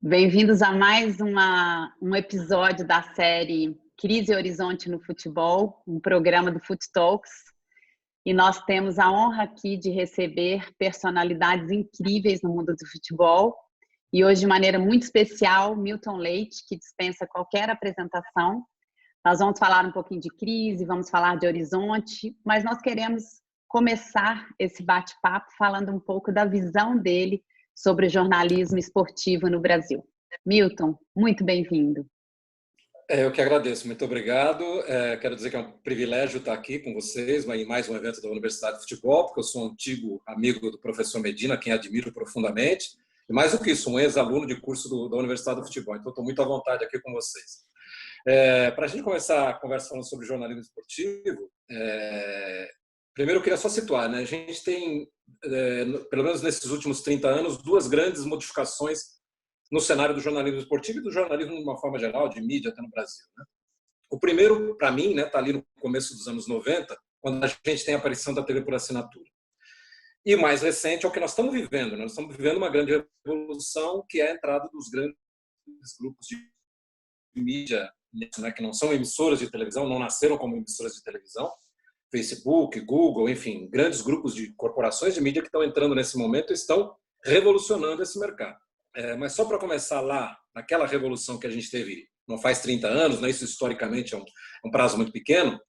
Bem-vindos a mais um episódio da série Crise e Horizonte no Futebol, um programa do Foot Talks. E nós temos a honra aqui de receber personalidades incríveis no mundo do futebol. E hoje, de maneira muito especial, Milton Leite, que dispensa qualquer apresentação. Nós vamos falar um pouquinho de crise, vamos falar de horizonte, mas nós queremos começar esse bate-papo falando um pouco da visão dele sobre o jornalismo esportivo no Brasil. Milton, muito bem-vindo. Eu que agradeço, muito obrigado. Quero dizer que é um privilégio estar aqui com vocês em mais um evento da Universidade de Futebol, porque eu sou um antigo amigo do professor Medina, quem admiro profundamente, e mais do que isso, um ex-aluno de curso da Universidade de Futebol, então estou muito à vontade aqui com vocês. Para a gente começar a conversa falando sobre jornalismo esportivo, primeiro eu queria só situar, né? A gente tem, pelo menos nesses últimos 30 anos, duas grandes modificações no cenário do jornalismo esportivo e do jornalismo de uma forma geral, de mídia até no Brasil, né? O primeiro, para mim, está ali no começo dos anos 90, quando a gente tem a aparição da TV por assinatura. E o mais recente é o que nós estamos vivendo, né? Nós estamos vivendo uma grande revolução, que é a entrada dos grandes grupos de mídia, né, que não são emissoras de televisão, não nasceram como emissoras de televisão, Facebook, Google, enfim, grandes grupos de corporações de mídia que estão entrando nesse momento e estão revolucionando esse mercado. Mas só para começar lá, naquela revolução que a gente teve não faz 30 anos, né, isso historicamente é um prazo muito pequeno,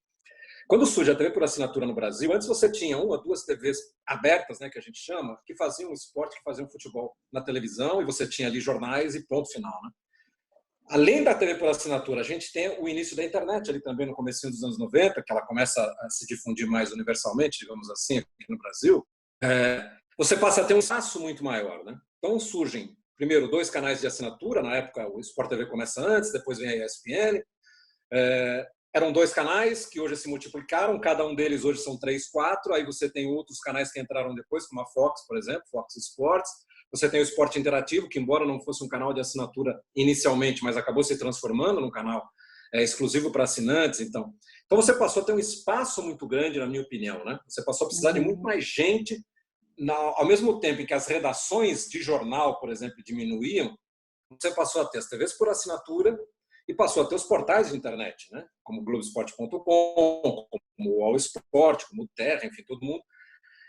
quando surge a TV por assinatura no Brasil, antes você tinha uma ou duas TVs abertas, né, que a gente chama, que faziam esporte, que faziam futebol na televisão, e você tinha ali jornais e ponto final, né? Além da TV por assinatura, a gente tem o início da internet ali também no comecinho dos anos 90, que ela começa a se difundir mais universalmente, digamos assim, aqui no Brasil. Você passa a ter um espaço muito maior, né? Então surgem, primeiro, dois canais de assinatura, na época o Sport TV começa antes, depois vem a ESPN. Eram dois canais que hoje se multiplicaram, cada um deles hoje são 3, 4, aí você tem outros canais que entraram depois, como a Fox, por exemplo, Fox Sports. Você tem o Esporte Interativo, que embora não fosse um canal de assinatura inicialmente, mas acabou se transformando num canal exclusivo para assinantes. Então você passou a ter um espaço muito grande, na minha opinião, né? Você passou a precisar de muito mais gente, ao mesmo tempo em que as redações de jornal, por exemplo, diminuíam, você passou a ter as TVs por assinatura e passou a ter os portais de internet, né? Como Globoesporte.com, como o All Sport, como o Terra, enfim, todo mundo.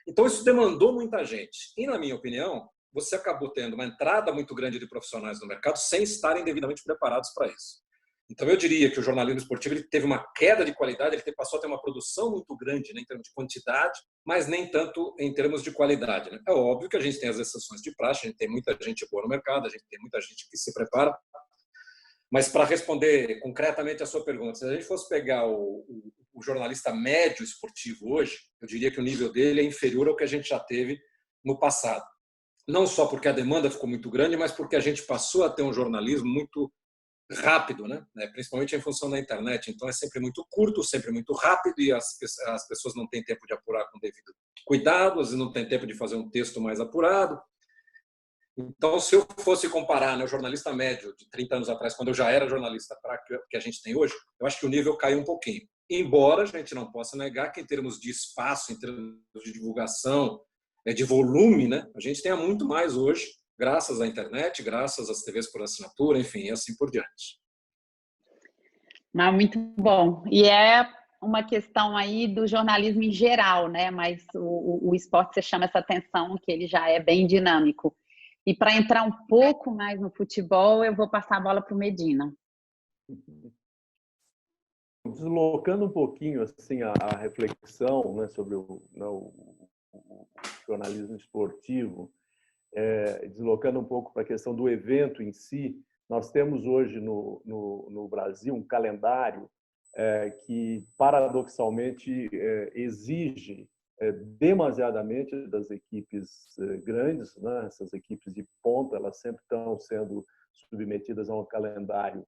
Então isso demandou muita gente. E, na minha opinião, você acabou tendo uma entrada muito grande de profissionais no mercado sem estarem devidamente preparados para isso. Então eu diria que o jornalismo esportivo ele teve uma queda de qualidade, ele passou a ter uma produção muito grande, né, em termos de quantidade, mas nem tanto em termos de qualidade, né? É óbvio que a gente tem as exceções de praxe, a gente tem muita gente boa no mercado, a gente tem muita gente que se prepara, mas para responder concretamente a sua pergunta, se a gente fosse pegar o jornalista médio esportivo hoje, eu diria que o nível dele é inferior ao que a gente já teve no passado. Não só porque a demanda ficou muito grande, mas porque a gente passou a ter um jornalismo muito rápido, né? Principalmente em função da internet. Então é sempre muito curto, sempre muito rápido e as pessoas não têm tempo de apurar com devido cuidado, às vezes não têm tempo de fazer um texto mais apurado. Então, se eu fosse comparar, né, o jornalista médio de 30 anos atrás, quando eu já era jornalista, para o que a gente tem hoje, eu acho que o nível caiu um pouquinho. Embora a gente não possa negar que, em termos de espaço, em termos de divulgação, de volume, né, a gente tenha muito mais hoje, graças à internet, graças às TVs por assinatura, enfim, e assim por diante. Muito bom. E é uma questão aí do jornalismo em geral, né? Mas o esporte, você chama essa atenção que ele já é bem dinâmico. E para entrar um pouco mais no futebol, eu vou passar a bola para o Medina. Deslocando um pouquinho assim a reflexão, né, sobre o jornalismo esportivo, deslocando um pouco para a questão do evento em si, nós temos hoje no Brasil um calendário que, paradoxalmente, exige demasiadamente das equipes grandes, né? Essas equipes de ponta, elas sempre estão sendo submetidas a um calendário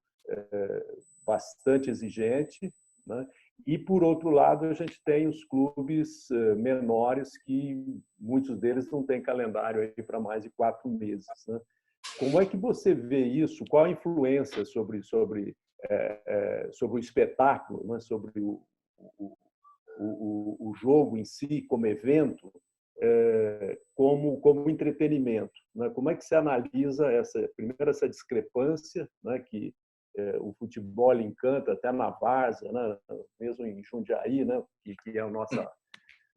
bastante exigente, né? E, por outro lado, a gente tem os clubes menores que muitos deles não têm calendário aí para mais de 4 meses, né? Como é que você vê isso? Qual a influência sobre o espetáculo, né? Sobre o jogo em si como evento, como entretenimento, né? Como é que você analisa primeiro essa discrepância, né? Que o futebol encanta até na várzea, né? Mesmo em Jundiaí, né? Que é a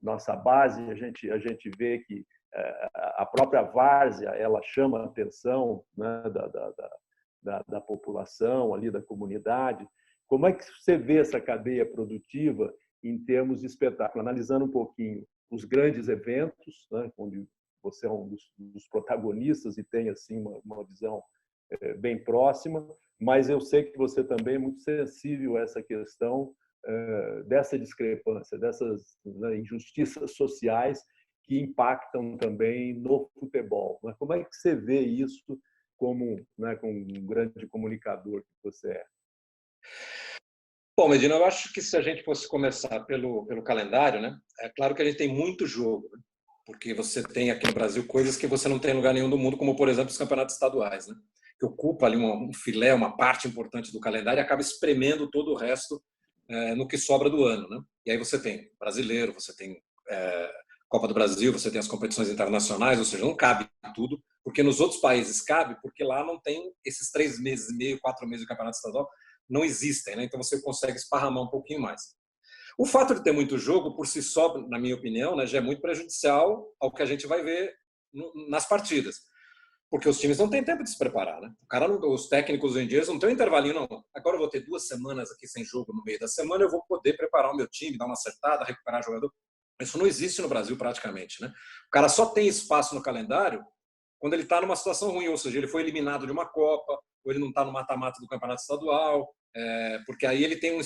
nossa base, a gente vê que a própria várzea ela chama a atenção, né? da população ali, da comunidade. Como é que você vê essa cadeia produtiva em termos de espetáculo, analisando um pouquinho os grandes eventos, né, onde você é um dos protagonistas e tem assim uma visão bem próxima, mas eu sei que você também é muito sensível a essa questão dessa discrepância, dessas, né, injustiças sociais que impactam também no futebol. Mas como é que você vê isso como um grande comunicador que você é? Bom, Medina, eu acho que se a gente fosse começar pelo calendário, né, é claro que a gente tem muito jogo, né, porque você tem aqui no Brasil coisas que você não tem em lugar nenhum do mundo, como, por exemplo, os campeonatos estaduais, né, que ocupa ali um filé, uma parte importante do calendário e acaba espremendo todo o resto no que sobra do ano. Né? E aí você tem brasileiro, você tem Copa do Brasil, você tem as competições internacionais, ou seja, não cabe tudo, porque nos outros países cabe, porque lá não tem esses 3 meses e meio, 4 meses de campeonato estadual, não existem, né? Então você consegue esparramar um pouquinho mais. O fato de ter muito jogo, por si só, na minha opinião, né, já é muito prejudicial ao que a gente vai ver nas partidas. Porque os times não têm tempo de se preparar. Né? Os técnicos hoje em dia não têm um intervalinho, não. Agora eu vou ter 2 semanas aqui sem jogo no meio da semana, eu vou poder preparar o meu time, dar uma acertada, recuperar jogador. Isso não existe no Brasil praticamente. Né? O cara só tem espaço no calendário quando ele está numa situação ruim, ou seja, ele foi eliminado de uma Copa, ou ele não está no mata-mata do campeonato estadual, porque aí ele tem um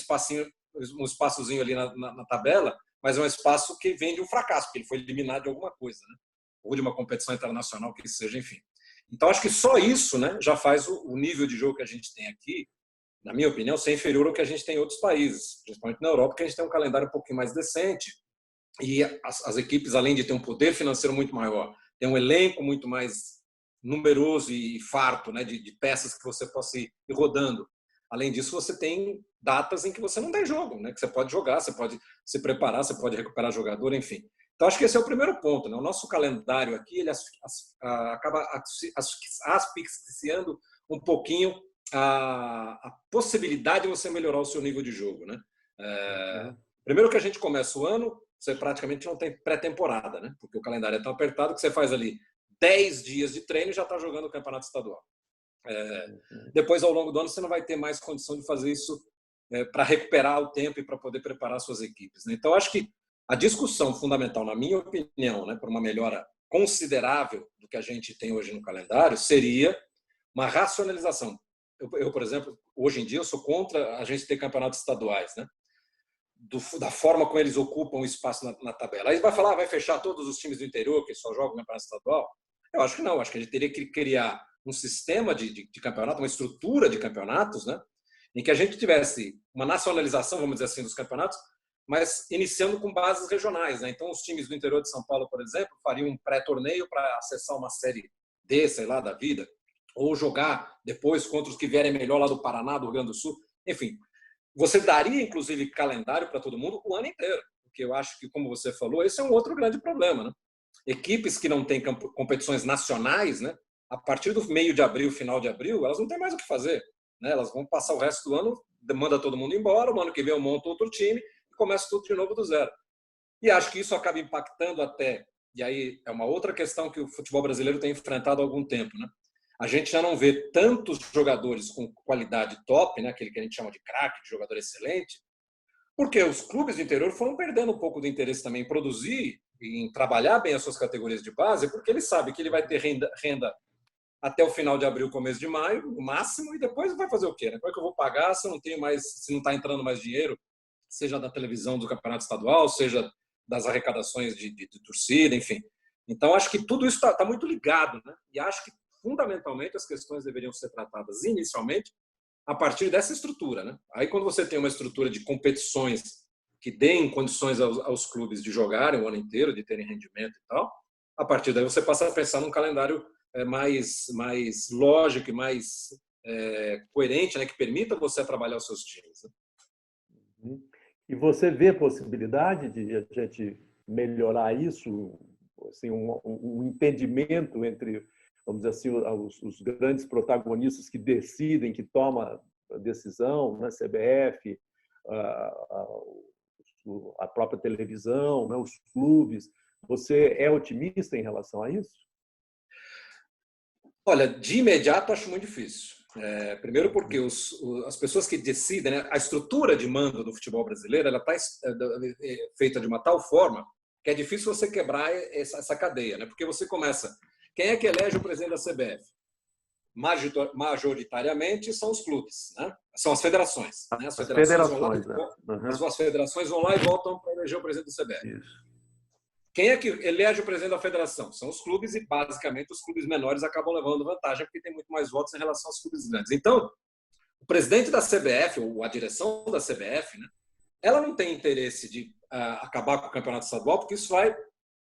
espaçozinho ali na tabela, mas é um espaço que vem de um fracasso, porque ele foi eliminado de alguma coisa, né? Ou de uma competição internacional, que seja, enfim. Então, acho que só isso, né, já faz o nível de jogo que a gente tem aqui, na minha opinião, ser inferior ao que a gente tem em outros países, principalmente na Europa, que a gente tem um calendário um pouquinho mais decente e as equipes, além de ter um poder financeiro muito maior, tem um elenco muito mais numeroso e farto, né, de peças que você possa ir rodando. Além disso, você tem datas em que você não tem jogo, né, que você pode jogar, você pode se preparar, você pode recuperar jogador, enfim. Então, acho que esse é o primeiro ponto. Né? O nosso calendário aqui ele acaba asfixiando um pouquinho a possibilidade de você melhorar o seu nível de jogo. Né? Primeiro que a gente começa o ano, você praticamente não tem pré-temporada, né? Porque o calendário é tão apertado que você faz ali 10 dias de treino e já está jogando o campeonato estadual. Depois, ao longo do ano, você não vai ter mais condição de fazer isso para recuperar o tempo e para poder preparar suas equipes. Né? Então, acho que a discussão fundamental, na minha opinião, né, para uma melhora considerável do que a gente tem hoje no calendário, seria uma racionalização. Eu, por exemplo, hoje em dia, eu sou contra a gente ter campeonatos estaduais, né? Da forma como eles ocupam o espaço na tabela. Aí vai falar, vai fechar todos os times do interior que só jogam campeonato estadual? Eu acho que não. Acho que a gente teria que criar um sistema de campeonato, uma estrutura de campeonatos, né? Em que a gente tivesse uma nacionalização, vamos dizer assim, dos campeonatos, mas iniciando com bases regionais. Né? Então, os times do interior de São Paulo, por exemplo, fariam um pré-torneio para acessar uma série D, sei lá, da vida, ou jogar depois contra os que vierem melhor lá do Paraná, do Rio Grande do Sul. Enfim, você daria, inclusive, calendário para todo mundo o ano inteiro, porque eu acho que, como você falou, esse é um outro grande problema. Né? Equipes que não têm competições nacionais, né? A partir do meio de abril, final de abril, elas não têm mais o que fazer. Né? Elas vão passar o resto do ano, manda todo mundo embora, o ano que vem eu monto outro time, começa tudo de novo do zero. E acho que isso acaba impactando até, e aí é uma outra questão que o futebol brasileiro tem enfrentado há algum tempo, né? A gente já não vê tantos jogadores com qualidade top, né? Aquele que a gente chama de craque, de jogador excelente, porque os clubes do interior foram perdendo um pouco do interesse também em produzir, em trabalhar bem as suas categorias de base, porque ele sabe que ele vai ter renda até o final de abril, começo de maio, no máximo, e depois vai fazer o quê? Né? Como é que eu vou pagar se eu não tenho mais, se não está entrando mais dinheiro? Seja da televisão do campeonato estadual, seja das arrecadações de torcida, enfim. Então, acho que tudo isso está muito ligado, né? E acho que, fundamentalmente, as questões deveriam ser tratadas inicialmente a partir dessa estrutura, né? Aí, quando você tem uma estrutura de competições que deem condições aos clubes de jogarem o ano inteiro, de terem rendimento e tal, a partir daí você passa a pensar num calendário mais lógico e mais coerente, né? Que permita você trabalhar os seus times, né? E você vê possibilidade de a gente melhorar isso? assim, um entendimento entre, vamos dizer assim, os grandes protagonistas que decidem, que tomam a decisão, né? CBF, a própria televisão, né? Os clubes. Você é otimista em relação a isso? Olha, de imediato acho muito difícil. Primeiro porque as pessoas que decidem, né, a estrutura de mando do futebol brasileiro, ela está feita de uma tal forma que é difícil você quebrar essa cadeia, né? Porque você começa... Quem é que elege o presidente da CBF? Majoritariamente são os clubes, né? São as federações. Né? As federações, as federações vão lá e voltam para eleger o presidente da CBF. Isso. Quem é que elege o presidente da federação? São os clubes e, basicamente, os clubes menores acabam levando vantagem porque tem muito mais votos em relação aos clubes grandes. Então, o presidente da CBF, ou a direção da CBF, né, ela não tem interesse de acabar com o campeonato estadual porque isso vai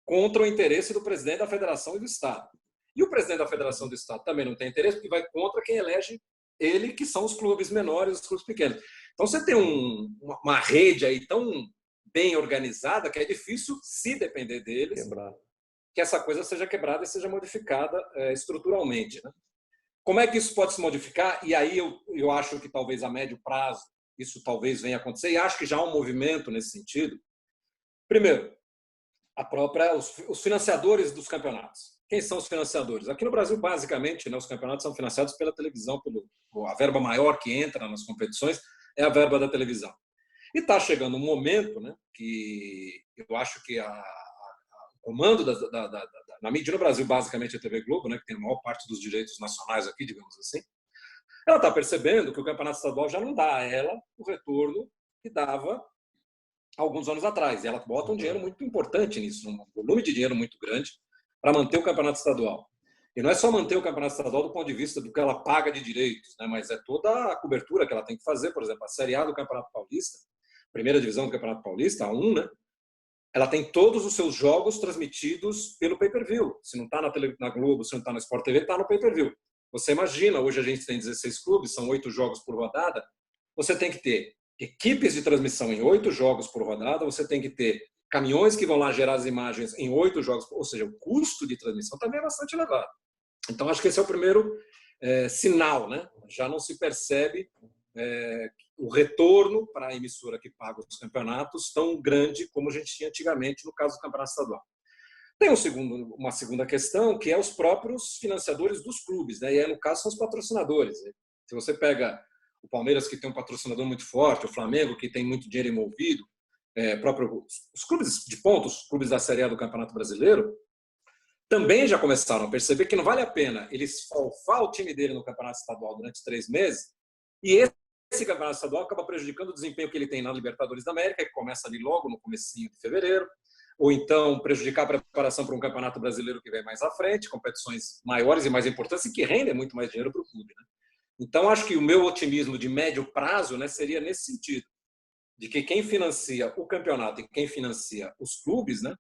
contra o interesse do presidente da federação e do Estado. E o presidente da federação do Estado também não tem interesse porque vai contra quem elege ele, que são os clubes menores, os clubes pequenos. Então, você tem uma rede aí tão bem organizada que é difícil, se depender deles, que essa coisa seja quebrada e seja modificada estruturalmente. Né? Como é que isso pode se modificar? E aí eu acho que talvez a médio prazo isso talvez venha a acontecer, e acho que já há um movimento nesse sentido. Primeiro, os financiadores dos campeonatos. Quem são os financiadores? Aqui no Brasil, basicamente, né, os campeonatos são financiados pela televisão, a verba maior que entra nas competições é a verba da televisão. E está chegando um momento, né, que eu acho que o comando na mídia no Brasil, basicamente, é a TV Globo, né, que tem a maior parte dos direitos nacionais aqui, digamos assim, ela está percebendo que o campeonato estadual já não dá a ela o retorno que dava alguns anos atrás. E ela bota um dinheiro muito importante nisso, um volume de dinheiro muito grande para manter o campeonato estadual. E não é só manter o campeonato estadual do ponto de vista do que ela paga de direitos, né, mas é toda a cobertura que ela tem que fazer. Por exemplo, a Série A do Campeonato Paulista, primeira divisão do Campeonato Paulista, a 1, né? Ela tem todos os seus jogos transmitidos pelo pay-per-view. Se não está na Globo, se não está no Sport TV, está no pay-per-view. Você imagina, hoje a gente tem 16 clubes, são 8 jogos por rodada, você tem que ter equipes de transmissão em 8 jogos por rodada, você tem que ter caminhões que vão lá gerar as imagens em 8 jogos, ou seja, o custo de transmissão também é bastante elevado. Então, acho que esse é o primeiro sinal, né? Já não se percebe o retorno para a emissora que paga os campeonatos tão grande como a gente tinha antigamente no caso do campeonato estadual. Tem uma segunda questão, que é os próprios financiadores dos clubes, né? E aí, no caso, são os patrocinadores. Né? Se você pega o Palmeiras, que tem um patrocinador muito forte, o Flamengo, que tem muito dinheiro envolvido, os clubes de ponta, os clubes da Série A do Campeonato Brasileiro, também já começaram a perceber que não vale a pena eles falfar o time dele no Campeonato Estadual durante 3 meses e esse Campeonato Estadual acaba prejudicando o desempenho que ele tem na Libertadores da América, que começa ali logo no comecinho de fevereiro, ou então prejudicar a preparação para um Campeonato Brasileiro que vem mais à frente, competições maiores e mais importantes e que rendem muito mais dinheiro para o clube. Né? Então, acho que o meu otimismo de médio prazo, né, seria nesse sentido, de que quem financia o campeonato e quem financia os clubes, né,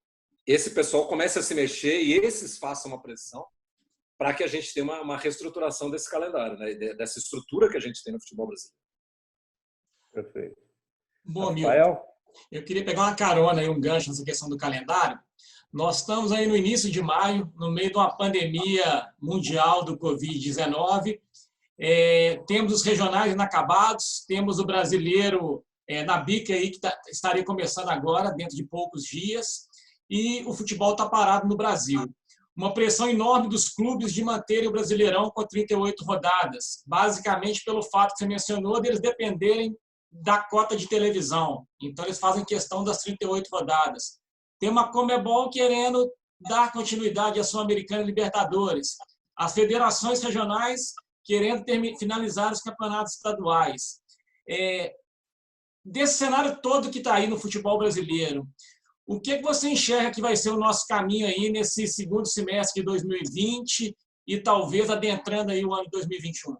esse pessoal comece a se mexer e esses façam uma pressão para que a gente tenha uma reestruturação desse calendário, né, dessa estrutura que a gente tem no futebol brasileiro. Perfeito. Bom, Milton, eu queria pegar uma carona e um gancho nessa questão do calendário. Nós estamos aí no início de maio, no meio de uma pandemia mundial do Covid-19. Temos os regionais inacabados, temos o brasileiro na bica aí que estaria começando agora, dentro de poucos dias, e o futebol está parado no Brasil. Uma pressão enorme dos clubes de manterem o Brasileirão com 38 rodadas, basicamente pelo fato que você mencionou deles dependerem da cota de televisão. Então, eles fazem questão das 38 rodadas. Tem uma Conmebol querendo dar continuidade à Sul-Americana e Libertadores. As federações regionais querendo finalizar os campeonatos estaduais. Desse cenário todo que está aí no futebol brasileiro, o que você enxerga que vai ser o nosso caminho aí nesse segundo semestre de 2020 e talvez adentrando aí o ano de 2021?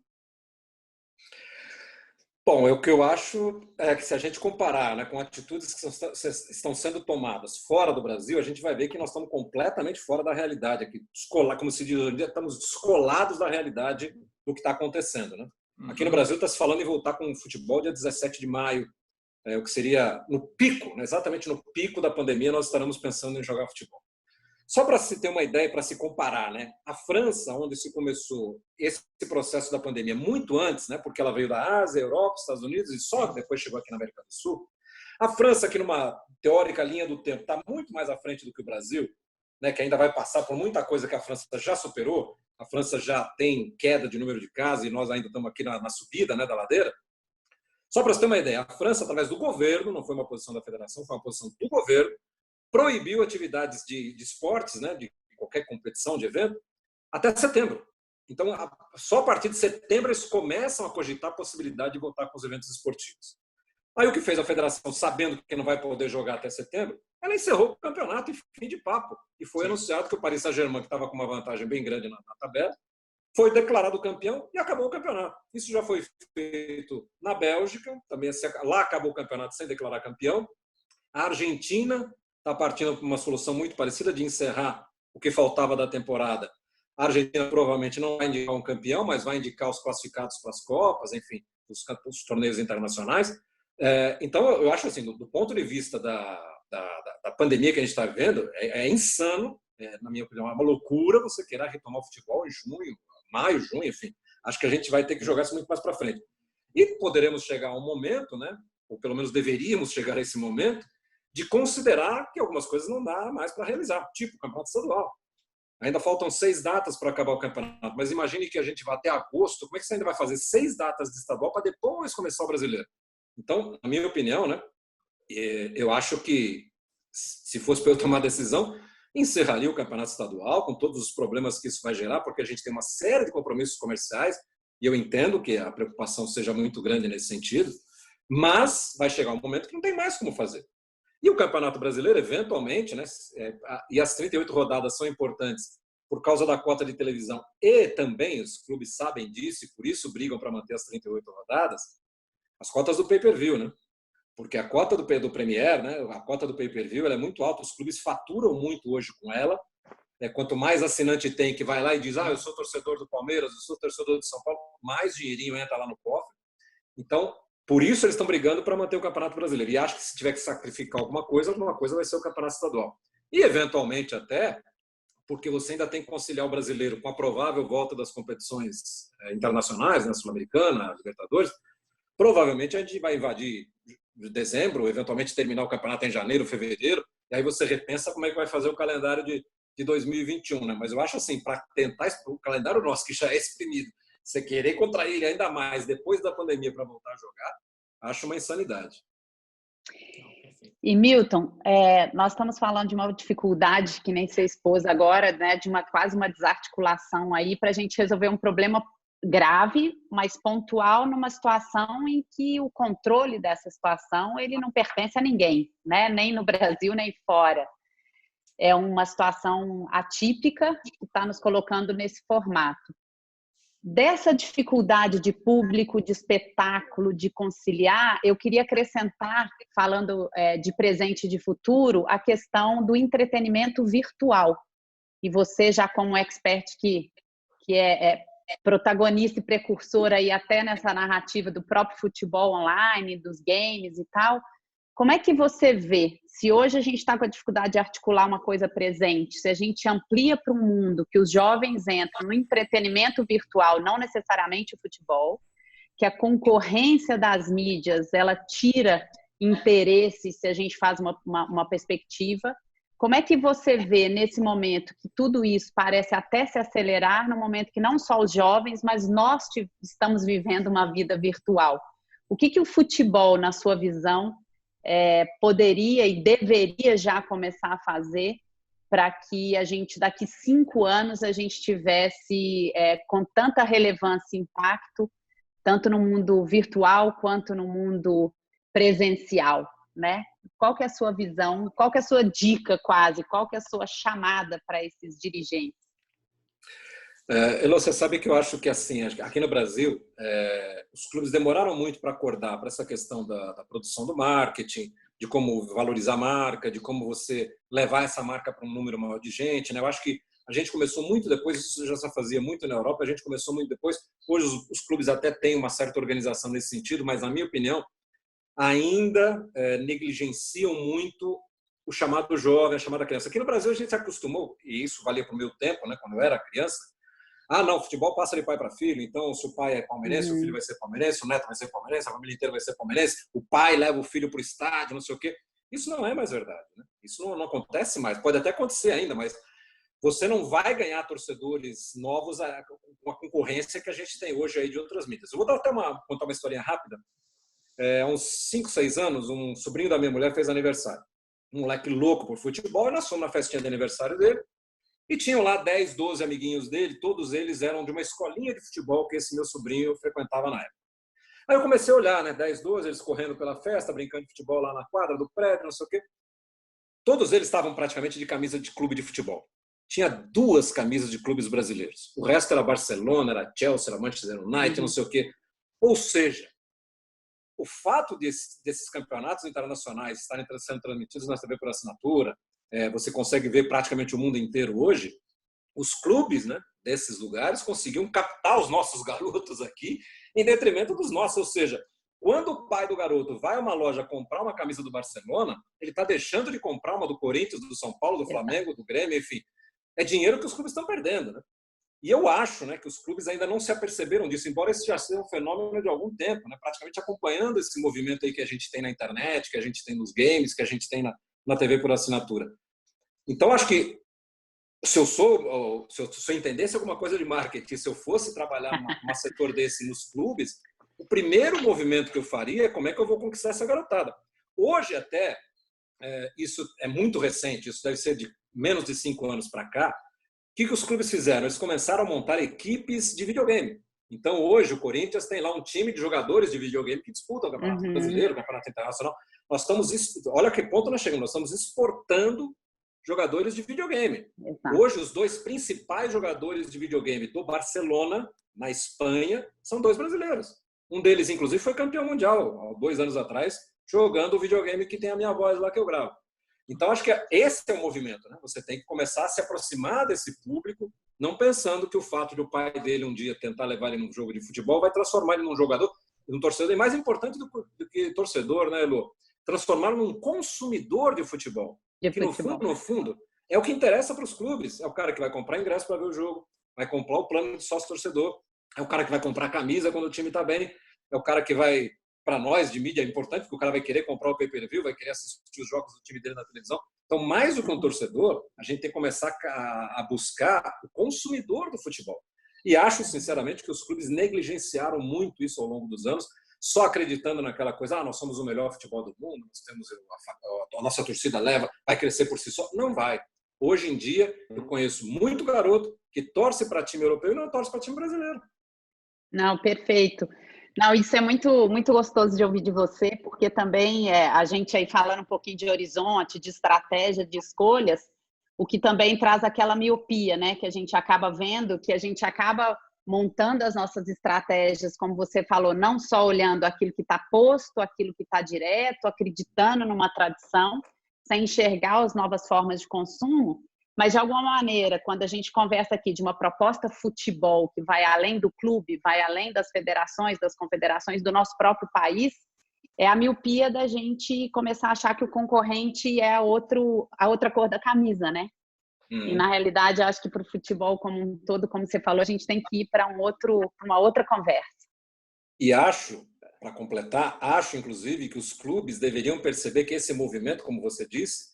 Bom, o que eu acho é que se a gente comparar, né, com atitudes que estão sendo tomadas fora do Brasil, a gente vai ver que nós estamos completamente fora da realidade aqui, como se diz hoje em dia, estamos descolados da realidade do que está acontecendo. Né? Aqui no Brasil está se falando em voltar com o futebol dia 17 de maio, o que seria no pico, né, exatamente no pico da pandemia, nós estaremos pensando em jogar futebol. Só para se ter uma ideia, para se comparar, né? A França, onde se começou esse processo da pandemia muito antes, né? Porque ela veio da Ásia, Europa, Estados Unidos e só depois chegou aqui na América do Sul. A França, que numa teórica linha do tempo está muito mais à frente do que o Brasil, né? Que ainda vai passar por muita coisa que a França já superou. A França já tem queda de número de casos e nós ainda estamos aqui na subida, né, da ladeira. Só para você ter uma ideia, a França, através do governo, não foi uma posição da federação, foi uma posição do governo, proibiu atividades de esportes, né, de qualquer competição, de evento, até setembro. Então, só a partir de setembro eles começam a cogitar a possibilidade de voltar com os eventos esportivos. Aí o que fez a federação, sabendo que não vai poder jogar até setembro, ela encerrou o campeonato e fim de papo. E foi anunciado que o Paris Saint-Germain, que estava com uma vantagem bem grande na tabela, foi declarado campeão e acabou o campeonato. Isso já foi feito na Bélgica, também lá acabou o campeonato sem declarar campeão. A Argentina está partindo para uma solução muito parecida de encerrar o que faltava da temporada. A Argentina provavelmente não vai indicar um campeão, mas vai indicar os classificados para as Copas, enfim, os torneios internacionais. Então, eu acho assim, do ponto de vista da pandemia que a gente está vivendo, é insano, na minha opinião, é uma loucura você querer retomar o futebol em junho, maio, junho, enfim. Acho que a gente vai ter que jogar isso muito mais para frente. E poderemos chegar a um momento, né, ou pelo menos deveríamos chegar a esse momento, de considerar que algumas coisas não dá mais para realizar, tipo o campeonato estadual. Ainda faltam 6 datas para acabar o campeonato, mas imagine que a gente vá até agosto, como é que você ainda vai fazer 6 datas de estadual para depois começar o brasileiro? Então, na minha opinião, né, eu acho que, se fosse para eu tomar decisão, encerraria o campeonato estadual, com todos os problemas que isso vai gerar, porque a gente tem uma série de compromissos comerciais, e eu entendo que a preocupação seja muito grande nesse sentido, mas vai chegar um momento que não tem mais como fazer. E o Campeonato Brasileiro, eventualmente, né, e as 38 rodadas são importantes por causa da cota de televisão, e também os clubes sabem disso, e por isso brigam para manter as 38 rodadas, as cotas do pay-per-view, né? Porque a cota do Premier, né, a cota do pay-per-view, ela é muito alta, os clubes faturam muito hoje com ela. Quanto mais assinante tem que vai lá e diz, eu sou torcedor do Palmeiras, eu sou torcedor de São Paulo, mais dinheirinho entra lá no cofre. Então, por isso eles estão brigando para manter o Campeonato Brasileiro. E acho que se tiver que sacrificar alguma coisa vai ser o Campeonato Estadual. E, eventualmente, até, porque você ainda tem que conciliar o brasileiro com a provável volta das competições internacionais, né, Sul-Americana, Libertadores, provavelmente a gente vai invadir dezembro, eventualmente terminar o campeonato em janeiro, fevereiro, e aí você repensa como é que vai fazer o calendário de 2021, né? Mas eu acho assim, para tentar o calendário nosso, que já é exprimido, você querer contrair ele ainda mais depois da pandemia para voltar a jogar, acho uma insanidade. E Milton, nós estamos falando de uma dificuldade que nem você expôs agora, né, de quase uma desarticulação aí para a gente resolver um problema grave, mas pontual, numa situação em que o controle dessa situação ele não pertence a ninguém, né? Nem no Brasil, nem fora. É uma situação atípica que está nos colocando nesse formato. Dessa dificuldade de público, de espetáculo, de conciliar, eu queria acrescentar, falando de presente e de futuro, a questão do entretenimento virtual. E você, já como expert que é protagonista e precursor aí até nessa narrativa do próprio futebol online, dos games e tal, como é que você vê, se hoje a gente está com a dificuldade de articular uma coisa presente, se a gente amplia para um mundo que os jovens entram no entretenimento virtual, não necessariamente o futebol, que a concorrência das mídias, ela tira interesse se a gente faz uma perspectiva. Como é que você vê nesse momento que tudo isso parece até se acelerar, no momento que não só os jovens, mas nós estamos vivendo uma vida virtual? O que o futebol, na sua visão, poderia e deveria já começar a fazer para que a gente, daqui 5 anos, a gente tivesse com tanta relevância e impacto, tanto no mundo virtual quanto no mundo presencial, né? Qual que é a sua visão? Qual que é a sua dica, quase? Qual que é a sua chamada para esses dirigentes? Elô, você sabe que eu acho que, assim, aqui no Brasil, os clubes demoraram muito para acordar para essa questão da produção do marketing, de como valorizar a marca, de como você levar essa marca para um número maior de gente, né? Eu acho que a gente começou muito depois, isso já se fazia muito na Europa, a gente começou muito depois. Hoje os clubes até têm uma certa organização nesse sentido, mas, na minha opinião, ainda negligenciam muito o chamado jovem, a chamada criança. Aqui no Brasil a gente se acostumou, e isso valia para o meu tempo, né, quando eu era criança. Ah, não, futebol passa de pai para filho, então se o pai é palmeirense, o filho vai ser palmeirense, o neto vai ser palmeirense, a família inteira vai ser palmeirense, o pai leva o filho para o estádio, não sei o quê. Isso não é mais verdade, né? Isso não acontece mais. Pode até acontecer ainda, mas você não vai ganhar torcedores novos com a concorrência que a gente tem hoje aí de outras mídias. Eu vou contar uma historinha rápida. Há uns 5, 6 anos, um sobrinho da minha mulher fez aniversário. Um moleque louco por futebol, e nós fomos na festinha de aniversário dele. E tinham lá 10, 12 amiguinhos dele, todos eles eram de uma escolinha de futebol que esse meu sobrinho frequentava na época. Aí eu comecei a olhar, né, 10, 12, eles correndo pela festa, brincando de futebol lá na quadra do prédio, não sei o quê. Todos eles estavam praticamente de camisa de clube de futebol. Tinha 2 camisas de clubes brasileiros. O resto era Barcelona, era Chelsea, era Manchester United, não sei o quê. Ou seja, o fato desses campeonatos internacionais estarem sendo transmitidos na TV por assinatura, você consegue ver praticamente o mundo inteiro hoje, os clubes, né, desses lugares conseguiam captar os nossos garotos aqui em detrimento dos nossos. Ou seja, quando o pai do garoto vai a uma loja comprar uma camisa do Barcelona, ele está deixando de comprar uma do Corinthians, do São Paulo, do Flamengo, do Grêmio, enfim. É dinheiro que os clubes estão perdendo, né? E eu acho, né, que os clubes ainda não se aperceberam disso, embora esse já seja um fenômeno de algum tempo, né, praticamente acompanhando esse movimento aí que a gente tem na internet, que a gente tem nos games, que a gente tem na TV por assinatura. Então, acho que se eu entendesse alguma coisa de marketing, se eu fosse trabalhar num setor desse nos clubes, o primeiro movimento que eu faria é como é que eu vou conquistar essa garotada. Hoje até, isso é muito recente, isso deve ser de menos de 5 anos para cá. O que os clubes fizeram? Eles começaram a montar equipes de videogame. Então, hoje, o Corinthians tem lá um time de jogadores de videogame que disputam o Campeonato Brasileiro, o Campeonato Internacional. Olha que ponto nós chegamos, nós estamos exportando jogadores de videogame. Exato. Hoje, os 2 principais jogadores de videogame do Barcelona, na Espanha, são 2 brasileiros. Um deles, inclusive, foi campeão mundial, há 2 anos atrás, jogando o videogame que tem a minha voz lá que eu gravo. Então, acho que esse é o movimento, né? Você tem que começar a se aproximar desse público, não pensando que o fato de o pai dele um dia tentar levar ele num jogo de futebol vai transformar ele num jogador, num torcedor. E mais importante do que torcedor, né, Elô? Transformá-lo num consumidor de futebol. Que no fundo, é o que interessa para os clubes. É o cara que vai comprar ingresso para ver o jogo, vai comprar o plano de sócio-torcedor, é o cara que vai comprar camisa quando o time está bem, é o cara que vai... Para nós, de mídia, é importante, porque o cara vai querer comprar o pay-per-view, vai querer assistir os jogos do time dele na televisão. Então, mais do que um torcedor, a gente tem que começar a buscar o consumidor do futebol. E acho, sinceramente, que os clubes negligenciaram muito isso ao longo dos anos, só acreditando naquela coisa, nós somos o melhor futebol do mundo, nós temos a nossa torcida leva, vai crescer por si só. Não vai. Hoje em dia, eu conheço muito garoto que torce para time europeu e não torce para time brasileiro. Não, perfeito. Não, isso é muito, muito gostoso de ouvir de você, porque também a gente aí falando um pouquinho de horizonte, de estratégia, de escolhas, o que também traz aquela miopia, né? Que a gente acaba vendo, que a gente acaba montando as nossas estratégias, como você falou, não só olhando aquilo que está posto, aquilo que está direto, acreditando numa tradição, sem enxergar as novas formas de consumo, mas de alguma maneira, quando a gente conversa aqui de uma proposta futebol que vai além do clube, vai além das federações, das confederações do nosso próprio país, é a miopia da gente começar a achar que o concorrente é a outra cor da camisa, né? E na realidade, acho que para o futebol como um todo, como você falou, a gente tem que ir para uma outra conversa. E acho, para completar, inclusive que os clubes deveriam perceber que esse movimento, como você disse,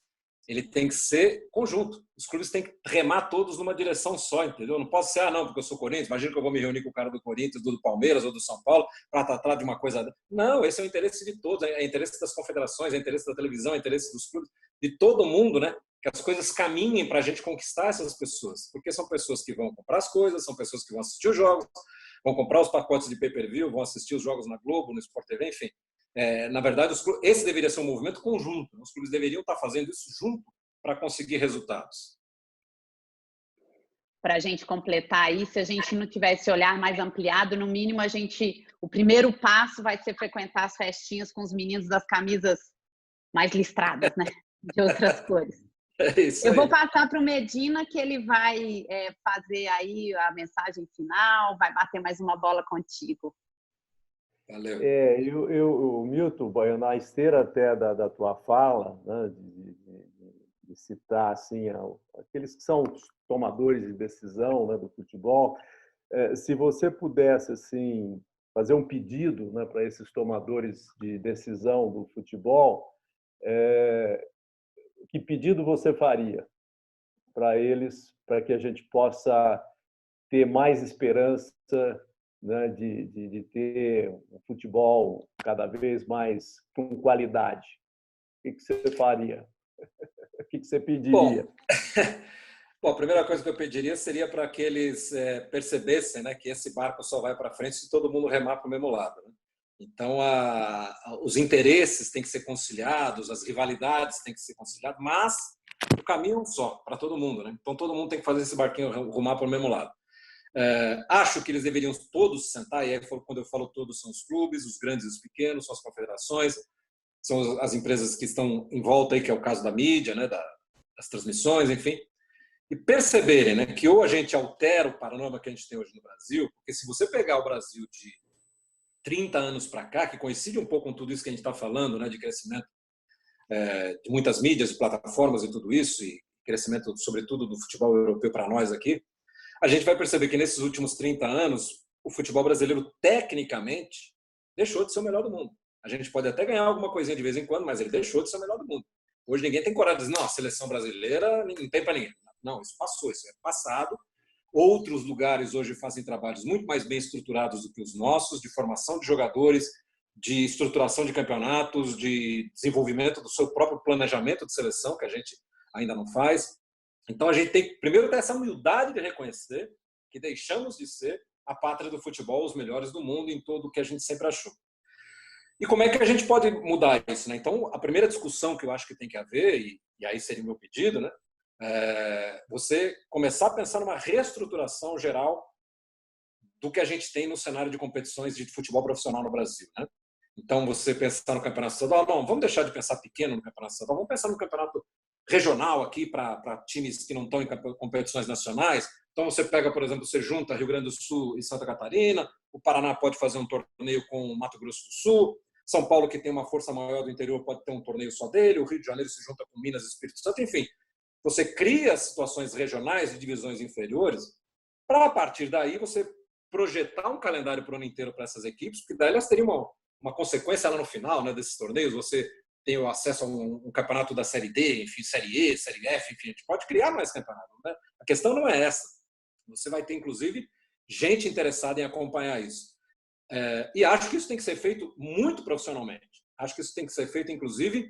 ele tem que ser conjunto. Os clubes têm que remar todos numa direção só, entendeu? Não posso ser, não, porque eu sou Corinthians, imagina que eu vou me reunir com o cara do Corinthians, do Palmeiras ou do São Paulo para tratar de uma coisa... Não, esse é o interesse de todos, é o interesse das confederações, é o interesse da televisão, é o interesse dos clubes, de todo mundo, né? Que as coisas caminhem para a gente conquistar essas pessoas, porque são pessoas que vão comprar as coisas, são pessoas que vão assistir os jogos, vão comprar os pacotes de pay-per-view, vão assistir os jogos na Globo, no Sport TV, enfim. Na verdade, esse deveria ser um movimento conjunto. Os clubes deveriam estar fazendo isso junto para conseguir resultados. Para a gente completar aí, se a gente não tiver esse olhar mais ampliado, no mínimo o primeiro passo vai ser frequentar as festinhas com os meninos das camisas mais listradas, né? De outras cores. Eu vou passar para o Medina, que ele vai fazer aí a mensagem final, vai bater mais uma bola contigo. Valeu. Milton, na esteira até da tua fala, né, citar assim, aqueles que são os tomadores de decisão, né, do futebol, se você pudesse assim fazer um pedido, né, para esses tomadores de decisão do futebol, que pedido você faria para eles, para que a gente possa ter mais esperança, né, de ter um futebol cada vez mais com qualidade? O que você faria? O que você pediria? Bom, a primeira coisa que eu pediria seria para que eles percebessem, né, que esse barco só vai para frente se todo mundo remar para o mesmo lado, né? Então, os interesses têm que ser conciliados, as rivalidades têm que ser conciliadas, mas o caminho é um só, para todo mundo, né? Então, todo mundo tem que fazer esse barquinho rumar para o mesmo lado. Acho que eles deveriam todos sentar, e aí quando eu falo todos, são os clubes, os grandes e os pequenos, são as confederações, são as empresas que estão em volta, aí, que é o caso da mídia, né, das transmissões, enfim, e perceberem, né, que ou a gente altera o panorama que a gente tem hoje no Brasil, porque se você pegar o Brasil de 30 anos para cá, que coincide um pouco com tudo isso que a gente está falando, né, de crescimento de muitas mídias e plataformas e tudo isso, e crescimento, sobretudo, do futebol europeu para nós aqui, a gente vai perceber que nesses últimos 30 anos, o futebol brasileiro, tecnicamente, deixou de ser o melhor do mundo. A gente pode até ganhar alguma coisinha de vez em quando, mas ele deixou de ser o melhor do mundo. Hoje ninguém tem coragem de dizer, não, a seleção brasileira não tem para ninguém. Não, isso passou, isso é passado. Outros lugares hoje fazem trabalhos muito mais bem estruturados do que os nossos, de formação de jogadores, de estruturação de campeonatos, de desenvolvimento do seu próprio planejamento de seleção, que a gente ainda não faz. Então, a gente tem que, primeiro, ter essa humildade de reconhecer que deixamos de ser a pátria do futebol, os melhores do mundo em tudo o que a gente sempre achou. E como é que a gente pode mudar isso, né? Então, a primeira discussão que eu acho que tem que haver, e aí seria o meu pedido, né? Você começar a pensar numa reestruturação geral do que a gente tem no cenário de competições de futebol profissional no Brasil, né? Então, você pensar no campeonato estadual, não, vamos deixar de pensar pequeno no campeonato estadual, vamos pensar no campeonato regional aqui para times que não estão em competições nacionais. Então, você pega, por exemplo, você junta Rio Grande do Sul e Santa Catarina, o Paraná pode fazer um torneio com o Mato Grosso do Sul, São Paulo, que tem uma força maior do interior, pode ter um torneio só dele, o Rio de Janeiro se junta com Minas e Espírito Santo, enfim. Você cria situações regionais de divisões inferiores para, a partir daí, você projetar um calendário para o ano inteiro para essas equipes, porque daí elas teriam uma consequência lá no final, né, desses torneios. Você tem o acesso a um campeonato da Série D, enfim, Série E, Série F, enfim, a gente pode criar mais campeonato, né? A questão não é essa. Você vai ter, inclusive, gente interessada em acompanhar isso. E acho que isso tem que ser feito muito profissionalmente. Acho que isso tem que ser feito, inclusive,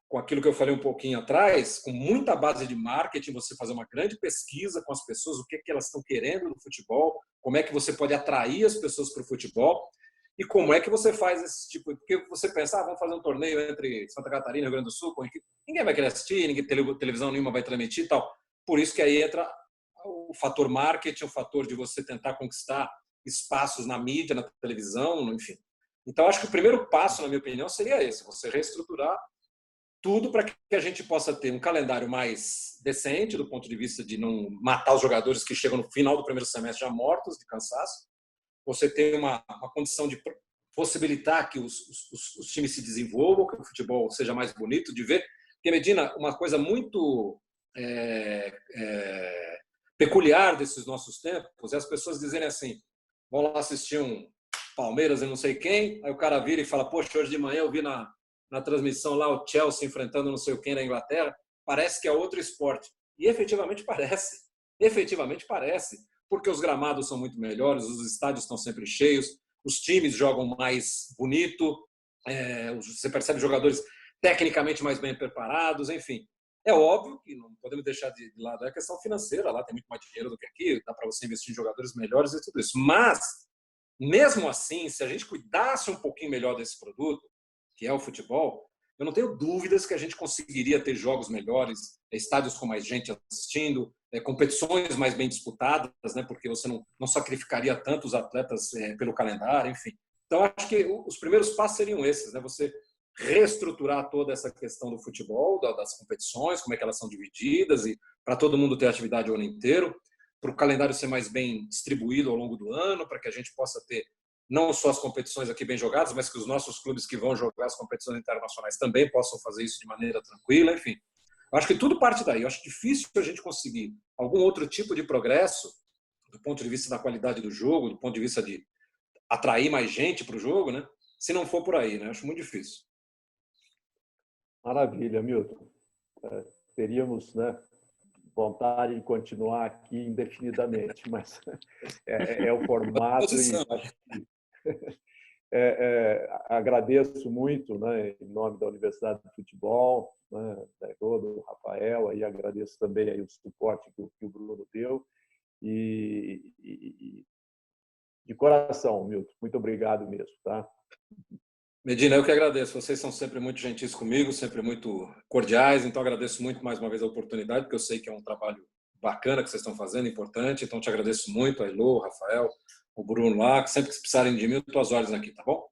com aquilo que eu falei um pouquinho atrás, com muita base de marketing, você fazer uma grande pesquisa com as pessoas, o que elas estão querendo no futebol, como é que você pode atrair as pessoas para o futebol e como é que você faz esse tipo... Porque você pensa, vamos fazer um torneio entre Santa Catarina e Rio Grande do Sul, ninguém vai querer assistir, televisão nenhuma vai transmitir e tal. Por isso que aí entra o fator marketing, o fator de você tentar conquistar espaços na mídia, na televisão, enfim. Então, acho que o primeiro passo, na minha opinião, seria esse, você reestruturar tudo para que a gente possa ter um calendário mais decente, do ponto de vista de não matar os jogadores que chegam no final do primeiro semestre já mortos, de cansaço. Você tem uma condição de possibilitar que os times se desenvolvam, que o futebol seja mais bonito de ver. Porque, Medina, uma coisa muito peculiar desses nossos tempos é as pessoas dizerem assim, vão lá assistir um Palmeiras e não sei quem, aí o cara vira e fala, poxa, hoje de manhã eu vi na transmissão lá o Chelsea enfrentando não sei quem na Inglaterra, parece que é outro esporte. E efetivamente parece. Efetivamente parece. Porque os gramados são muito melhores, os estádios estão sempre cheios, os times jogam mais bonito, você percebe jogadores tecnicamente mais bem preparados, enfim. É óbvio que não podemos deixar de lado a questão financeira, lá tem muito mais dinheiro do que aqui, dá para você investir em jogadores melhores e tudo isso. Mas, mesmo assim, se a gente cuidasse um pouquinho melhor desse produto, que é o futebol, eu não tenho dúvidas que a gente conseguiria ter jogos melhores, estádios com mais gente assistindo, competições mais bem disputadas, né, porque você não sacrificaria tanto os atletas pelo calendário, enfim. Então, acho que os primeiros passos seriam esses, né, você reestruturar toda essa questão do futebol, das competições, como é que elas são divididas, e para todo mundo ter atividade o ano inteiro, para o calendário ser mais bem distribuído ao longo do ano, para que a gente possa ter não só as competições aqui bem jogadas, mas que os nossos clubes que vão jogar as competições internacionais também possam fazer isso de maneira tranquila, enfim. Eu acho que tudo parte daí. Eu acho difícil a gente conseguir algum outro tipo de progresso do ponto de vista da qualidade do jogo, do ponto de vista de atrair mais gente para o jogo, né? Se não for por aí, né? Acho muito difícil. Maravilha, Milton. Teríamos, né, vontade de continuar aqui indefinidamente, mas é o formato e acho que agradeço muito, né, em nome da Universidade de Futebol, né, do Rafael, e agradeço também aí o suporte que o Bruno deu. E de coração, Milton, muito obrigado mesmo, tá? Medina, eu que agradeço. Vocês são sempre muito gentis comigo, sempre muito cordiais, então agradeço muito mais uma vez a oportunidade, porque eu sei que é um trabalho bacana que vocês estão fazendo, importante, então te agradeço muito, a Elô, o Rafael, o Bruno lá, que sempre que precisarem de mim, eu estou às ordens aqui, tá bom?